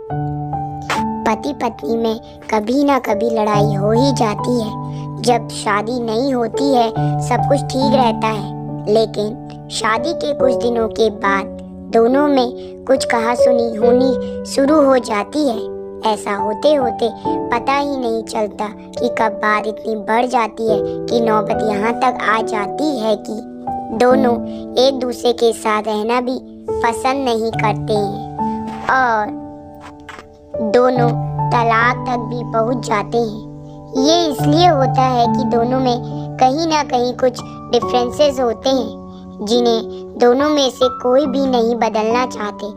पति पत्नी में कभी ना कभी लड़ाई हो ही जाती है। जब शादी नहीं होती है सब कुछ ठीक रहता है, लेकिन शादी के कुछ दिनों के बाद दोनों में कुछ कहासुनी होनी शुरू हो जाती है। ऐसा होते होते पता ही नहीं चलता कि कब बात इतनी बढ़ जाती है कि नौबत यहाँ तक आ जाती है कि दोनों एक दूसरे के साथ रहना भी पसंद नहीं करते हैं और दोनों तलाक तक भी पहुंच जाते हैं। ये इसलिए होता है कि दोनों में कहीं ना कहीं कुछ डिफरेंसेस होते हैं जिन्हें दोनों में से कोई भी नहीं बदलना चाहते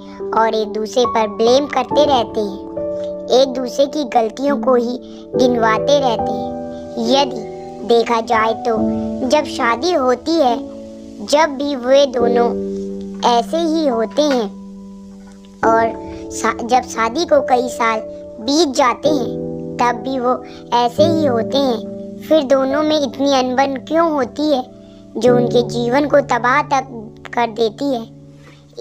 और एक दूसरे पर ब्लेम करते रहते हैं, एक दूसरे की गलतियों को ही गिनवाते रहते हैं। यदि देखा जाए तो जब शादी होती है, जब भी वे दोनों ऐसे ही होते हैं और जब शादी को कई साल बीत जाते हैं तब भी वो ऐसे ही होते हैं। फिर दोनों में इतनी अनबन क्यों होती है जो उनके जीवन को तबाह तक कर देती है।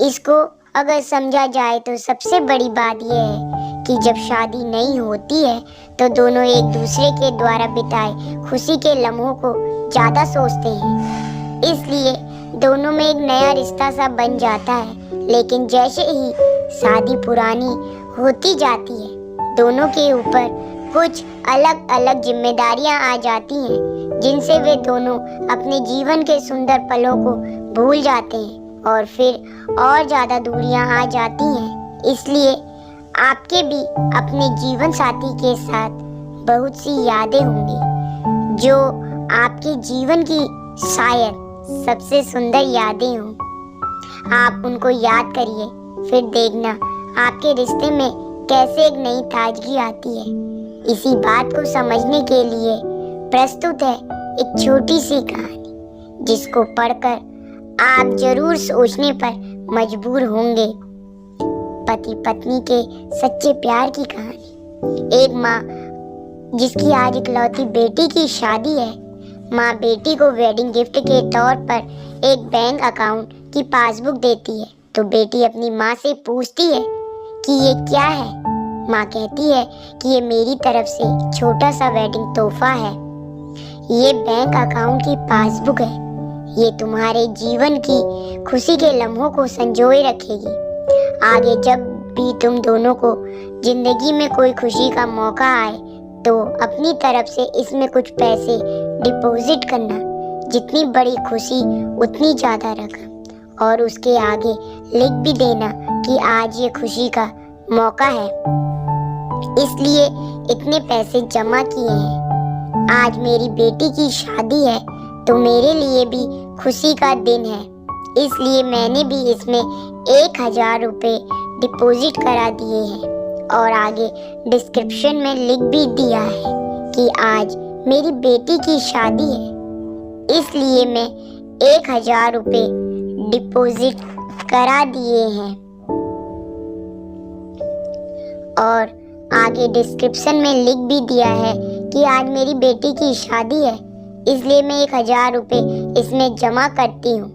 इसको अगर समझा जाए तो सबसे बड़ी बात यह है कि जब शादी नहीं होती है तो दोनों एक दूसरे के द्वारा बिताए खुशी के लम्हों को ज़्यादा सोचते हैं, इसलिए दोनों में एक नया रिश्ता सा बन जाता है। लेकिन जैसे ही शादी पुरानी होती जाती है दोनों के ऊपर कुछ अलग अलग जिम्मेदारियां आ जाती हैं जिनसे वे दोनों अपने जीवन के सुंदर पलों को भूल जाते हैं और फिर और ज़्यादा दूरियां आ जाती हैं। इसलिए आपके भी अपने जीवन साथी के साथ बहुत सी यादें होंगी जो आपके जीवन की शायद सबसे सुंदर यादें हों। आप उनको याद करिए, फिर देखना आपके रिश्ते में कैसे एक नई ताजगी आती है। इसी बात को समझने के लिए प्रस्तुत है एक छोटी सी कहानी जिसको पढ़कर आप जरूर सोचने पर मजबूर होंगे। पति पत्नी के सच्चे प्यार की कहानी। एक माँ जिसकी आज इकलौती बेटी की शादी है, माँ बेटी को वेडिंग गिफ्ट के तौर पर एक बैंक अकाउंट की पासबुक देती है तो बेटी अपनी माँ से पूछती है कि ये क्या है। माँ कहती है कि ये मेरी तरफ से छोटा सा वेडिंग तोहफा है। ये बैंक अकाउंट की पासबुक है, ये तुम्हारे जीवन की खुशी के लम्हों को संजोए रखेगी। आगे जब भी तुम दोनों को जिंदगी में कोई खुशी का मौका आए तो अपनी तरफ से इसमें कुछ पैसे डिपॉजिट करना, जितनी बड़ी खुशी उतनी ज़्यादा रकम, और उसके आगे लिख भी देना कि आज ये खुशी का मौका है इसलिए इतने पैसे जमा किए हैं। आज मेरी बेटी की शादी है तो मेरे लिए भी खुशी का दिन है, इसलिए मैंने भी इसमें 1000 रुपये डिपॉजिट करा दिए हैं और आगे डिस्क्रिप्शन में लिख भी दिया है कि आज मेरी बेटी की शादी है इसलिए मैं 1000 रुपये डिपॉजिट करा दिए हैं। और आगे डिस्क्रिप्शन में लिख भी दिया है कि आज मेरी बेटी की शादी है इसलिए मैं 1000 रुपये इसमें जमा करती हूँ।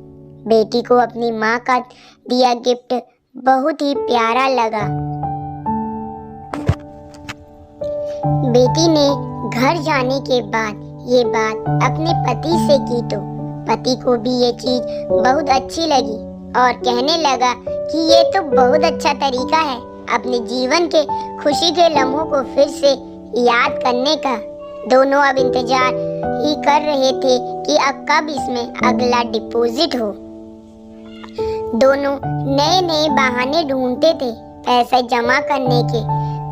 बेटी को अपनी माँ का दिया गिफ्ट बहुत ही प्यारा लगा। बेटी ने घर जाने के बाद ये बात अपने पति से की तो पति को भी ये चीज बहुत अच्छी लगी और कहने लगा कि ये तो बहुत अच्छा तरीका है अपने जीवन के खुशी के लम्हों को फिर से याद करने का। दोनों अब इंतजार ही कर रहे थे कि अब कब इसमें अगला डिपॉजिट हो। दोनों नए नए बहाने ढूंढते थे पैसे जमा करने के।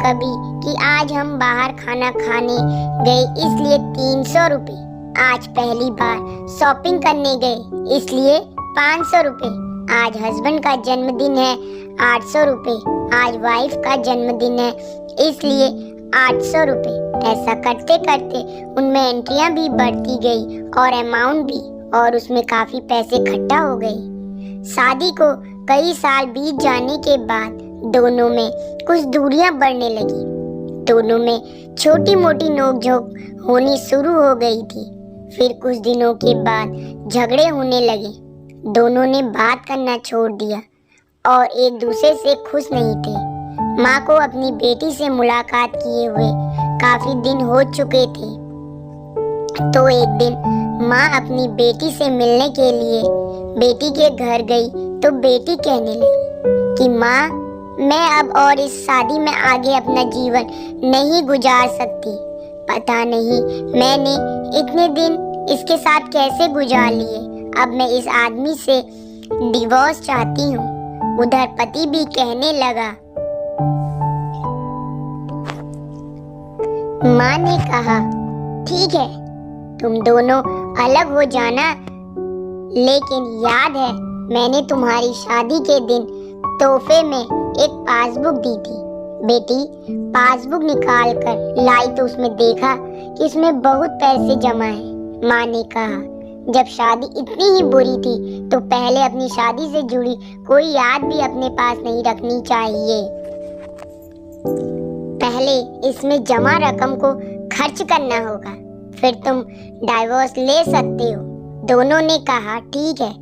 कभी कि आज हम बाहर खाना खाने गए इसलिए 300 रुपये, आज पहली बार शॉपिंग करने गए इसलिए 500 रुपये, आज हस्बैंड का जन्मदिन है 800 रुपये, आज वाइफ का जन्मदिन है इसलिए 800 रुपये। ऐसा करते करते उनमें एंट्रियां भी बढ़ती गई और अमाउंट भी, और उसमें काफ़ी पैसे इकट्ठा हो गए। शादी को कई साल बीत जाने के बाद दोनों में कुछ दूरियां बढ़ने लगी। दोनों में छोटी मोटी नोकझोंक होनी शुरू हो गई थी। फिर कुछ दिनों के बाद झगड़े होने लगे। दोनों ने बात करना छोड़ दिया और एक दूसरे से खुश नहीं थे। माँ को अपनी बेटी से मुलाकात किए हुए काफी दिन हो चुके थे। तो एक दिन माँ अपनी बेटी से मिलने के लिए बेटी के घर गई तो बेटी कहने लगी कि माँ, मैं अब और इस शादी में आगे अपना जीवन नहीं गुजार सकती। पता नहीं मैंने इतने दिन इसके साथ कैसे गुजार लिए। अब मैं इस आदमी से डिवोर्स चाहती हूँ। उधर पति भी कहने लगा। माँ ने कहा, ठीक है, तुम दोनों अलग हो जाना, लेकिन याद है मैंने तुम्हारी शादी के दिन तोहफे में एक पासबुक दी थी। बेटी पासबुक निकाल कर लाई तो उसमें देखा कि इसमें बहुत पैसे जमा हैं। माँ ने कहा, जब शादी इतनी ही बुरी थी तो पहले अपनी शादी से जुड़ी कोई याद भी अपने पास नहीं रखनी चाहिए। पहले इसमें जमा रकम को खर्च करना होगा, फिर तुम डाइवोर्स ले सकते हो। दोनों ने कहा ठीक है,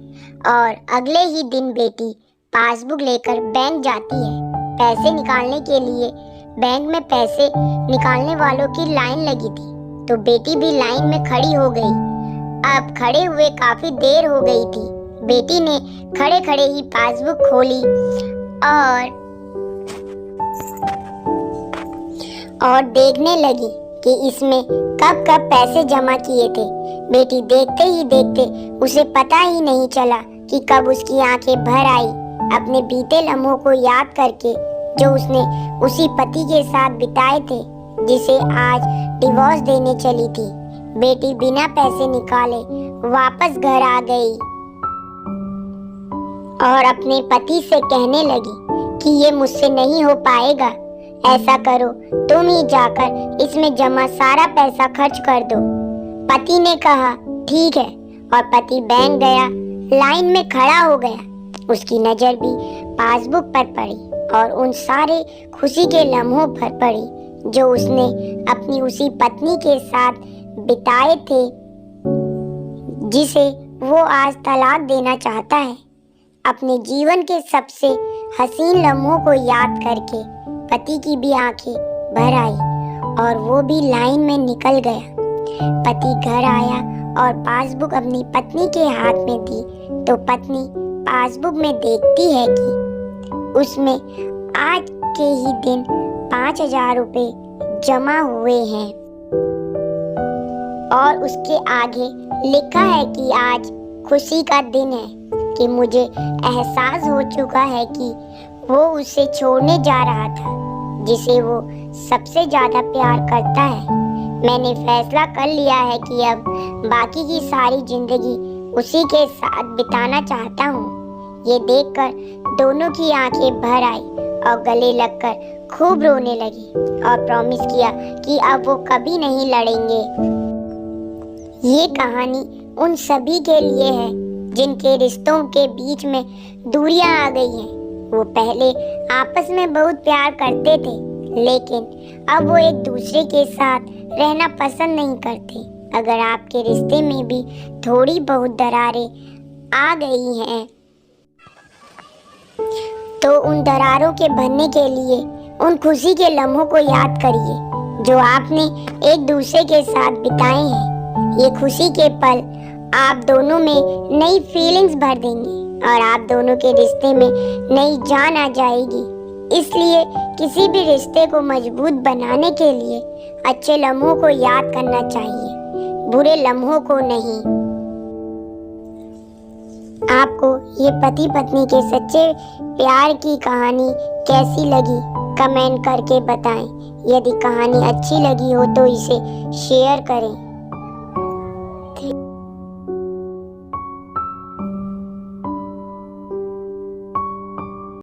और अगले ही दिन बेटी पासबुक लेकर बैंक जाती है। पैसे निकालने के लिए बैंक में पैसे निकालने वालों की लाइन लगी थी, तो बेटी भी लाइन में खड़ी हो गई। अब खड़े हुए काफी देर हो गई थी। बेटी ने खड़े खड़े ही पासबुक खोली और देखने लगी कि इसमें कब कब पैसे जमा किए थे। बेटी देखते ही देखते उसे पता ही नहीं चला कि कब उसकी आंखें भर आई, अपने बीते लम्हों को याद करके जो उसने उसी पति के साथ बिताए थे जिसे आज डिवोर्स देने चली थी। बेटी बिना पैसे निकाले वापस घर आ गई और अपने पति से कहने लगी कि ये मुझसे नहीं हो पाएगा। ऐसा करो, तुम ही जाकर इसमें जमा सारा पैसा खर्च कर दो। पति ने कहा ठीक है, और पति बैंक गया, लाइन में खड़ा हो गया। उसकी नजर भी पासबुक पर पड़ी और उन सारे खुशी के लम्हों पर पड़ी जो उसने अपनी उसी पत्नी के साथ बिताए थे जिसे वो आज तलाक देना चाहता है। अपने जीवन के सबसे हसीन लम्हों को याद करके पति की भी आंखें भर आई और वो भी लाइन में निकल गया। पति घर आया और पासबुक अपनी पत्नी के हाथ में दी तो पत्नी पासबुक में देखती है कि उसमें आज के ही दिन 5,000 रुपए जमा हुए हैं और उसके आगे लिखा है कि आज खुशी का दिन है, कि मुझे एहसास हो चुका है कि वो उसे छोड़ने जा रहा था जिसे वो सबसे ज्यादा प्यार करता है। मैंने फैसला कर लिया है कि अब बाकी की सारी जिंदगी उसी के साथ बिताना चाहता हूँ। ये देखकर दोनों की आंखें भर आई और गले लगकर खूब रोने लगी और प्रॉमिस किया कि अब वो कभी नहीं लड़ेंगे। ये कहानी उन सभी के लिए है जिनके रिश्तों के बीच में दूरियां आ गई हैं। वो पहले आपस में बहुत प्यार करते थे, लेकिन अब वो एक दूसरे के साथ रहना पसंद नहीं करते। अगर आपके रिश्ते में भी थोड़ी बहुत दरारें आ गई हैं तो उन दरारों के भरने के लिए उन खुशी के लम्हों को याद करिए जो आपने एक दूसरे के साथ बिताए हैं। ये खुशी के पल आप दोनों में नई फीलिंग्स भर देंगे और आप दोनों के रिश्ते में नई जान आ जाएगी। इसलिए किसी भी रिश्ते को मजबूत बनाने के लिए अच्छे लम्हों को याद करना चाहिए, बुरे लम्हों को नहीं। आपको ये पति पत्नी के सच्चे प्यार की कहानी कैसी लगी कमेंट करके बताएं। यदि कहानी अच्छी लगी हो तो इसे शेयर करें।